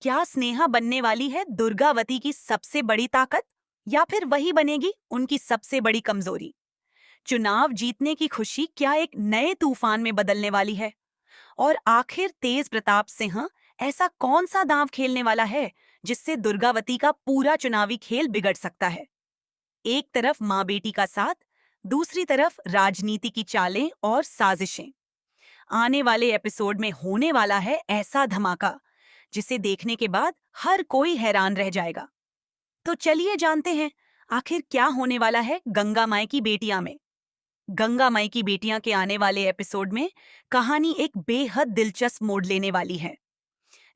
क्या स्नेहा बनने वाली है दुर्गावती की सबसे बड़ी ताकत, या फिर वही बनेगी उनकी सबसे बड़ी कमजोरी? चुनाव जीतने की खुशी क्या एक नए तूफान में बदलने वाली है? और आखिर तेज प्रताप सिंह ऐसा कौन सा दांव खेलने वाला है जिससे दुर्गावती का पूरा चुनावी खेल बिगड़ सकता है? एक तरफ माँ बेटी का साथ, दूसरी तरफ राजनीति की चालें और साजिशें। आने वाले एपिसोड में होने वाला है ऐसा धमाका जिसे देखने के बाद हर कोई हैरान रह जाएगा। तो चलिए जानते हैं आखिर क्या होने वाला है गंगा माई की बेटियां में। गंगा माई की बेटियां के आने वाले एपिसोड में कहानी एक बेहद दिलचस्प मोड़ लेने वाली है,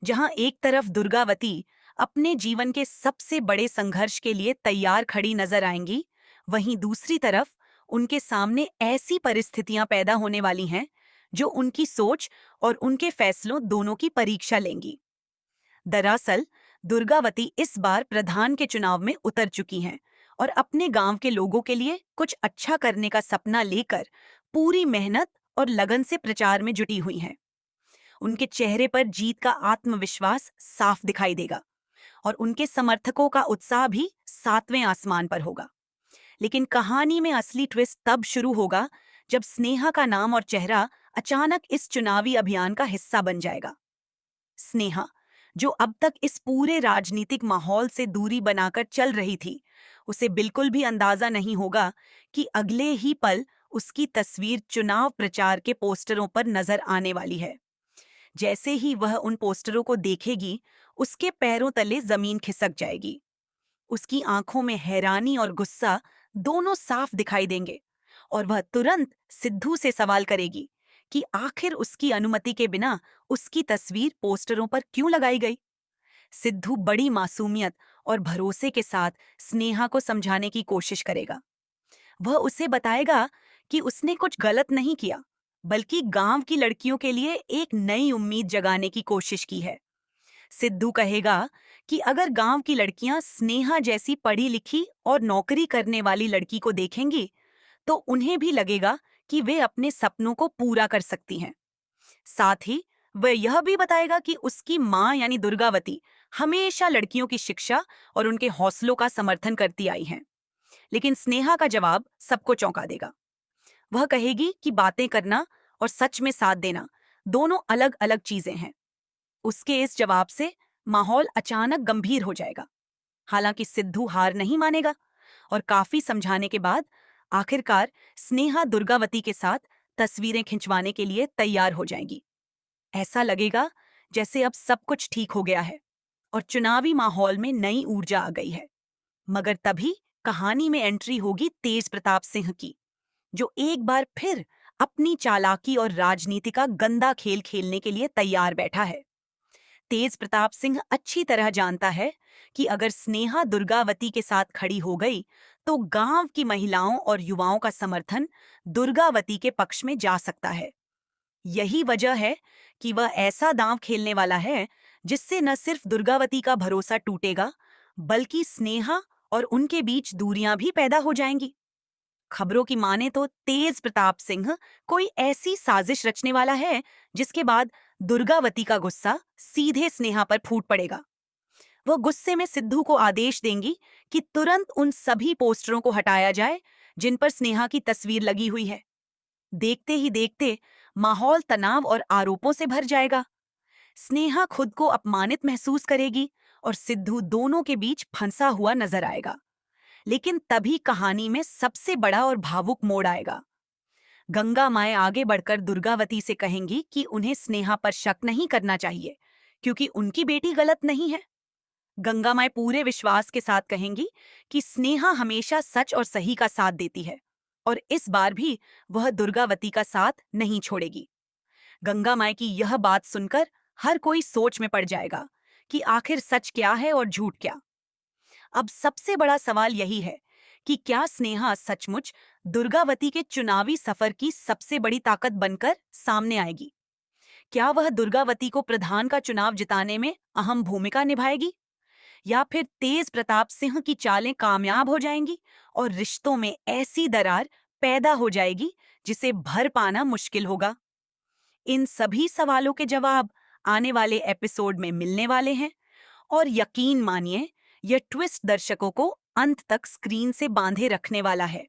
जहां एक तरफ दुर्गावती अपने जीवन के सबसे बड़े संघर्ष के लिए तैयार खड़ी नजर आएंगी, वहीं दूसरी तरफ उनके सामने ऐसी परिस्थितियां पैदा होने वाली हैं जो उनकी सोच और उनके फैसलों दोनों की परीक्षा लेंगी। दरअसल दुर्गावती इस बार प्रधान के चुनाव में उतर चुकी हैं और अपने गांव के लोगों के लिए कुछ अच्छा करने का सपना लेकर पूरी मेहनत और लगन से प्रचार में जुटी हुई हैं। उनके चेहरे पर जीत का आत्मविश्वास साफ दिखाई देगा और उनके समर्थकों का उत्साह भी सातवें आसमान पर होगा। लेकिन कहानी में असली ट्विस्ट तब शुरू होगा जब स्नेहा का नाम और चेहरा अचानक इस चुनावी अभियान का हिस्सा बन जाएगा। स्नेहा, जो अब तक इस पूरे राजनीतिक माहौल से दूरी बनाकर चल रही थी, उसे बिल्कुल भी अंदाजा नहीं होगा कि अगले ही पल उसकी तस्वीर चुनाव प्रचार के पोस्टरों पर नजर आने वाली है। जैसे ही वह उन पोस्टरों को देखेगी, उसके पैरों तले जमीन खिसक जाएगी। उसकी आंखों में हैरानी और गुस्सा दोनों साफ दिखाई देंगे और वह तुरंत सिद्धू से सवाल करेगी कि आखिर उसकी अनुमति के बिना उसकी तस्वीर पोस्टरों पर क्यों लगाई गई। सिद्धू बड़ी मासूमियत और भरोसे के साथ स्नेहा को समझाने की कोशिश करेगा। वह उसे बताएगा कि उसने कुछ गलत नहीं किया, बल्कि गांव की लड़कियों के लिए एक नई उम्मीद जगाने की कोशिश की है। सिद्धू कहेगा कि अगर गांव की लड़कियां स्नेहा जैसी पढ़ी लिखी और नौकरी करने वाली लड़की को देखेंगी, तो उन्हें भी लगेगा कि वे अपने सपनों को पूरा कर सकती हैं। साथ ही वह यह भी बताएगा कि उसकी मां यानी दुर्गावती हमेशा लड़कियों की शिक्षा और उनके हौसलों का समर्थन करती आई हैं। लेकिन स्नेहा का जवाब सबको चौंका देगा। वह कहेगी कि बातें करना और सच में साथ देना दोनों अलग अलग चीजें हैं। उसके इस जवाब से माहौल अचानक गंभीर हो जाएगा। हालांकि सिद्धू हार नहीं मानेगा और काफी समझाने के बाद आखिरकार स्नेहा दुर्गावती के साथ तस्वीरें खिंचवाने के लिए तैयार हो जाएंगी। ऐसा लगेगा जैसे अब सब कुछ ठीक हो गया है और चुनावी माहौल में नई ऊर्जा आ गई है। मगर तभी कहानी में एंट्री होगी तेज प्रताप सिंह की, जो एक बार फिर अपनी चालाकी और राजनीति का गंदा खेल खेलने के लिए तैयार बैठा है। तेज प्रताप सिंह अच्छी तरह जानता है कि अगर स्नेहा दुर्गावती के साथ खड़ी हो गई, तो गांव की महिलाओं और युवाओं का समर्थन दुर्गावती के पक्ष में जा सकता है। यही वजह है कि वह ऐसा दांव खेलने वाला है जिससे न सिर्फ दुर्गावती का भरोसा टूटेगा, बल्कि स्नेहा और उनके बीच दूरियां भी पैदा हो जाएंगी। खबरों की माने तो तेज प्रताप सिंह कोई ऐसी साजिश रचने वाला है जिसके बाद दुर्गावती का गुस्सा सीधे स्नेहा पर फूट पड़ेगा। वह गुस्से में सिद्धू को आदेश देंगी कि तुरंत उन सभी पोस्टरों को हटाया जाए जिन पर स्नेहा की तस्वीर लगी हुई है। देखते ही देखते माहौल तनाव और आरोपों से भर जाएगा। स्नेहा खुद को अपमानित महसूस करेगी और सिद्धू दोनों के बीच फंसा हुआ नजर आएगा। लेकिन तभी कहानी में सबसे बड़ा और भावुक मोड़ आएगा। गंगा माए आगे बढ़कर दुर्गावती से कहेंगी कि उन्हें स्नेहा पर शक नहीं करना चाहिए, क्योंकि उनकी बेटी गलत नहीं है। गंगा माए पूरे विश्वास के साथ कहेंगी कि स्नेहा हमेशा सच और सही का साथ देती है और इस बार भी वह दुर्गावती का साथ नहीं छोड़ेगी। गंगा माए की यह बात सुनकर हर कोई सोच में पड़ जाएगा कि आखिर सच क्या है और झूठ क्या। अब सबसे बड़ा सवाल यही है कि क्या स्नेहा सचमुच दुर्गावती के चुनावी सफर की सबसे बड़ी ताकत बनकर सामने आएगी? क्या वह दुर्गावती को प्रधान का चुनाव जिताने में अहम भूमिका निभाएगी, या फिर तेज प्रताप सिंह की चालें कामयाब हो जाएंगी और रिश्तों में ऐसी दरार पैदा हो जाएगी जिसे भर पाना मुश्किल होगा? इन सभी सवालों के जवाब आने वाले एपिसोड में मिलने वाले हैं और यकीन मानिए, यह ट्विस्ट दर्शकों को अंत तक स्क्रीन से बांधे रखने वाला है।